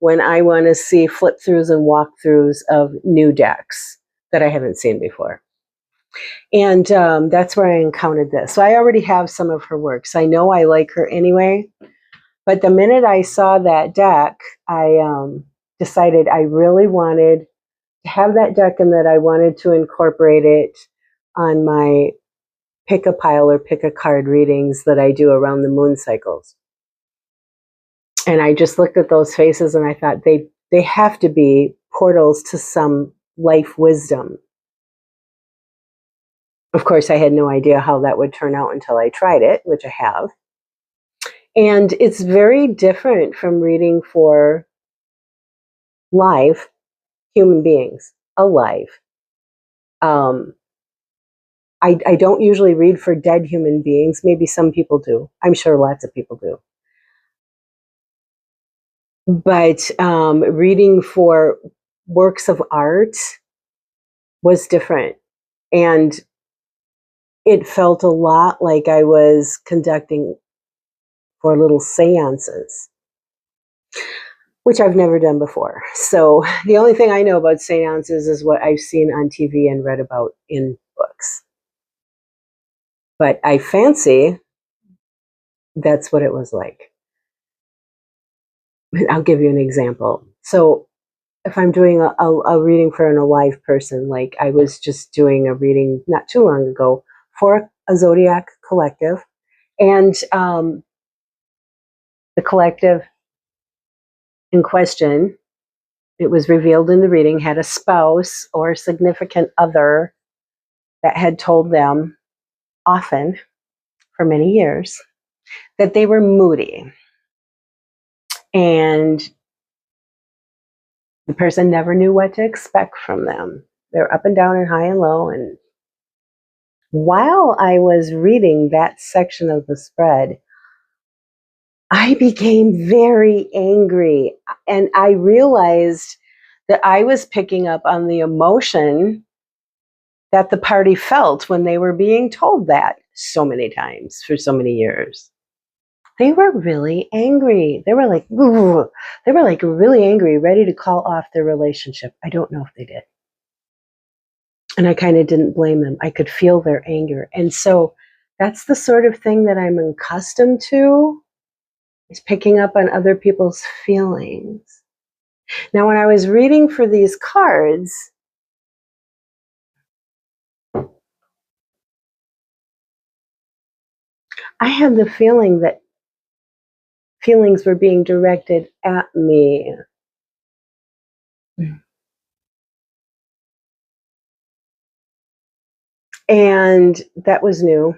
when I want to see flip-throughs and walkthroughs of new decks that I haven't seen before. And that's where I encountered this. So I already have some of her works. I know I like her anyway. But the minute I saw that deck, I decided I really wanted to have that deck and that I wanted to incorporate it on my pick a pile or pick a card readings that I do around the moon cycles. And I just looked at those faces and I thought they have to be portals to some life wisdom. Of course, I had no idea how that would turn out until I tried it, which I have. And it's very different from reading for live human beings, alive. I don't usually read for dead human beings. Maybe some people do. I'm sure lots of people do. But reading for works of art was different. And it felt a lot like I was conducting for little seances, which I've never done before. So the only thing I know about seances is what I've seen on TV and read about in books. But I fancy that's what it was like. I'll give you an example. So if I'm doing a reading for an alive person, like I was just doing a reading not too long ago for a Zodiac collective, and the collective in question, it was revealed in the reading, had a spouse or significant other that had told them often for many years that they were moody, and the person never knew what to expect from them. They're up and down and high and low. And while I was reading that section of the spread, I became very angry, and I realized that I was picking up on the emotion that the party felt when they were being told that so many times for so many years. They were really angry. They were like, "Ugh." They were like really angry, ready to call off their relationship. I don't know if they did. And I kind of didn't blame them. I could feel their anger. And so that's the sort of thing that I'm accustomed to, is picking up on other people's feelings. Now, when I was reading for these cards, I had the feeling that feelings were being directed at me. And that was new.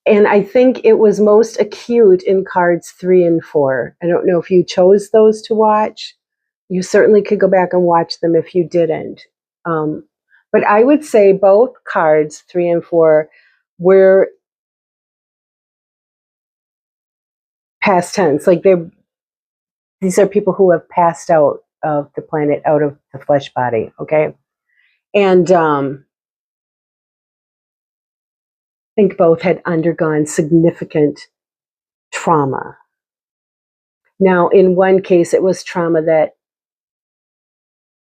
And I think it was most acute in cards 3 and 4. I don't know if you chose those to watch. You certainly could go back and watch them if you didn't. But I would say both cards, 3 and 4, were past tense. Like these are people who have passed out of the planet, out of the flesh body, okay? And I think both had undergone significant trauma. Now, in one case, it was trauma that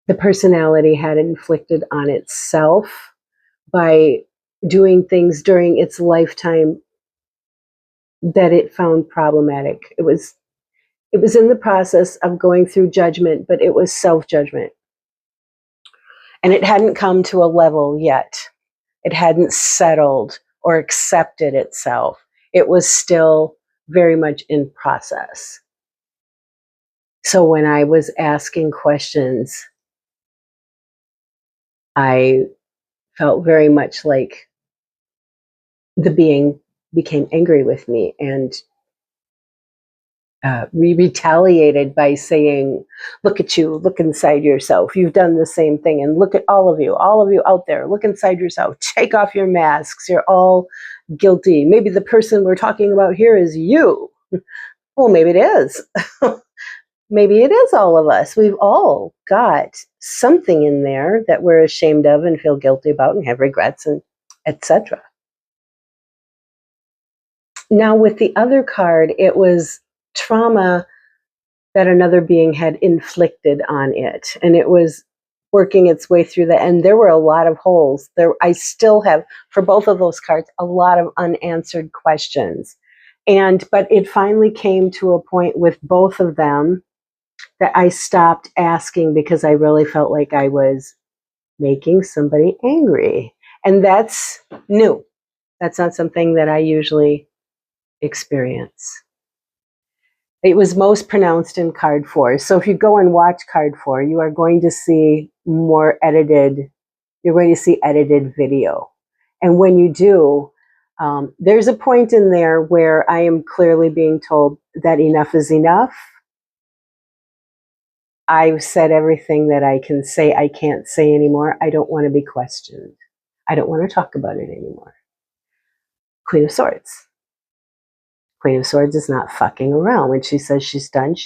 the personality had inflicted on itself by doing things during its lifetime that it found problematic. It was in the process of going through judgment, but it was self-judgment. And it hadn't come to a level yet. It hadn't settled or accepted itself. It was still very much in process. So when I was asking questions, I felt very much like the being became angry with me and retaliated by saying, "Look at you, look inside yourself. You've done the same thing. And look at all of you out there, look inside yourself. Take off your masks. You're all guilty. Maybe the person we're talking about here is you." Well, maybe it is. Maybe it is all of us. We've all got something in there that we're ashamed of and feel guilty about and have regrets and etc. Now, with the other card, it was trauma that another being had inflicted on it, and it was working its way through that. And there were a lot of holes there. I still have, for both of those cards, a lot of unanswered questions. But it finally came to a point with both of them that I stopped asking because I really felt like I was making somebody angry. And that's new. That's not something that I usually experience. It was most pronounced in card 4. So if you go and watch card 4, you are going to see you're going to see edited video. And when you do, there's a point in there where I am clearly being told that enough is enough. I've said everything that I can say. I can't say anymore. I don't want to be questioned. I don't want to talk about it anymore. Queen of Swords. Queen of Swords is not fucking around. When she says she's done,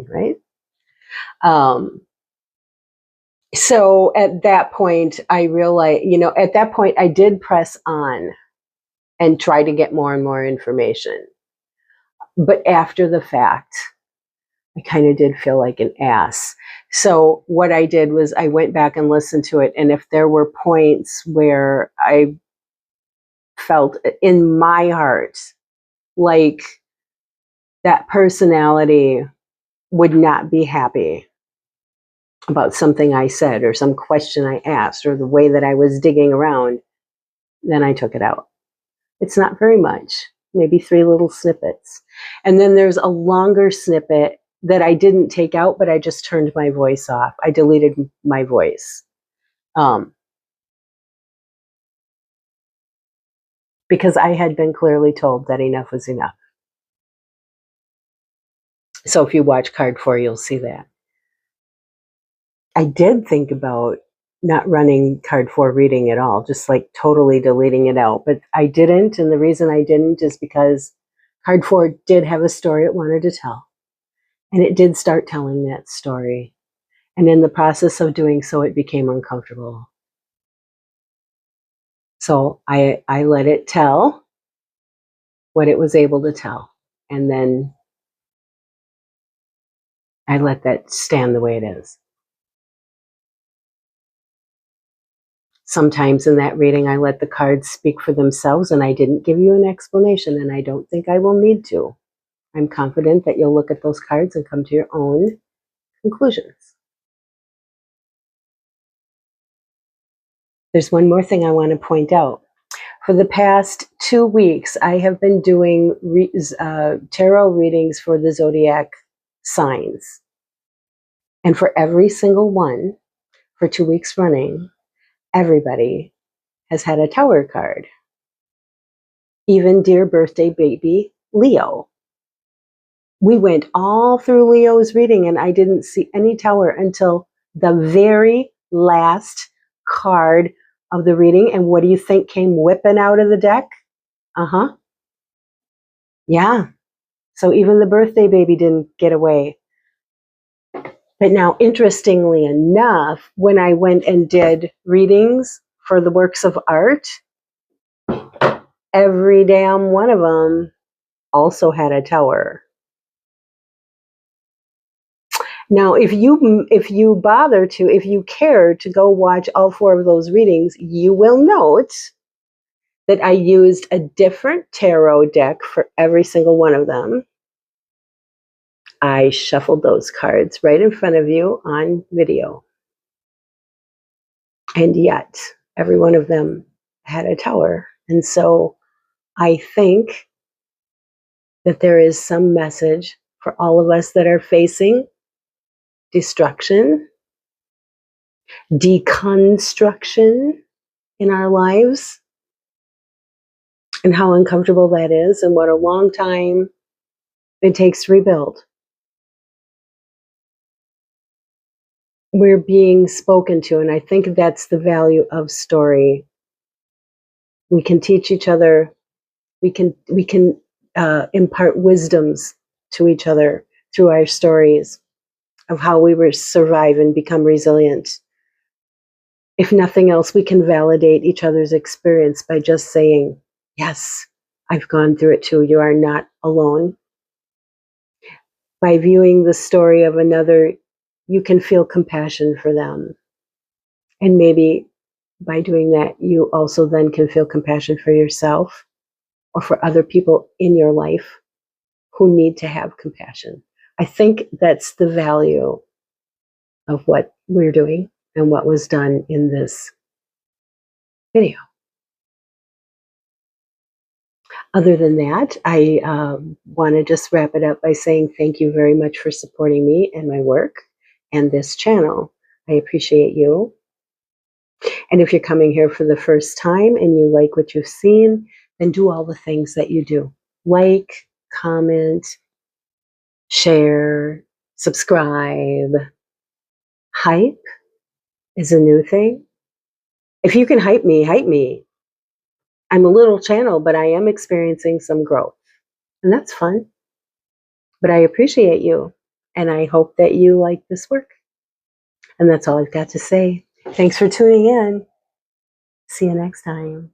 right? So at that point, I realized, at that point, I did press on and try to get more and more information. But after the fact, I kind of did feel like an ass. So what I did was I went back and listened to it. And if there were points where I felt in my heart like that personality would not be happy about something I said or some question I asked or the way that I was digging around, then I took it out. It's not very much, maybe 3 little snippets. And then there's a longer snippet that I didn't take out, but I just turned my voice off. I deleted my voice. Because I had been clearly told that enough was enough. So if you watch card 4, you'll see that. I did think about not running card 4 reading at all, just like totally deleting it out. But I didn't, and the reason I didn't is because card 4 did have a story it wanted to tell. And it did start telling that story. And in the process of doing so, it became uncomfortable. So I let it tell what it was able to tell. And then I let that stand the way it is. Sometimes in that reading, I let the cards speak for themselves and I didn't give you an explanation, and I don't think I will need to. I'm confident that you'll look at those cards and come to your own conclusions. There's one more thing I want to point out. For the past 2 weeks, I have been doing tarot readings for the zodiac signs. And for every single one, for 2 weeks running, everybody has had a tower card. Even dear birthday baby Leo. We went all through Leo's reading and I didn't see any tower until the very last card of the reading. And what do you think came whipping out of the deck? Yeah. So even the birthday baby didn't get away. But now, interestingly enough, when I went and did readings for the works of art, every damn one of them also had a tower. Now, if you care to go watch all 4 of those readings, you will note that I used a different tarot deck for every single one of them. I shuffled those cards right in front of you on video. And yet, every one of them had a tower. And so I think that there is some message for all of us that are facing destruction, deconstruction in our lives, and how uncomfortable that is, and what a long time it takes to rebuild. We're being spoken to, and I think that's the value of story. We can teach each other. We can impart wisdoms to each other through our stories of how we survive and become resilient. If nothing else, we can validate each other's experience by just saying, yes, I've gone through it too. You are not alone. By viewing the story of another, you can feel compassion for them. And maybe by doing that, you also then can feel compassion for yourself or for other people in your life who need to have compassion. I think that's the value of what we're doing and what was done in this video. Other than that, I want to just wrap it up by saying thank you very much for supporting me and my work and this channel. I appreciate you. And if you're coming here for the first time and you like what you've seen, then do all the things that you do. Like, comment, share, subscribe. Hype is a new thing. If you can hype me, hype me. I'm a little channel, but I am experiencing some growth. And that's fun. But I appreciate you. And I hope that you like this work. And that's all I've got to say. Thanks for tuning in. See you next time.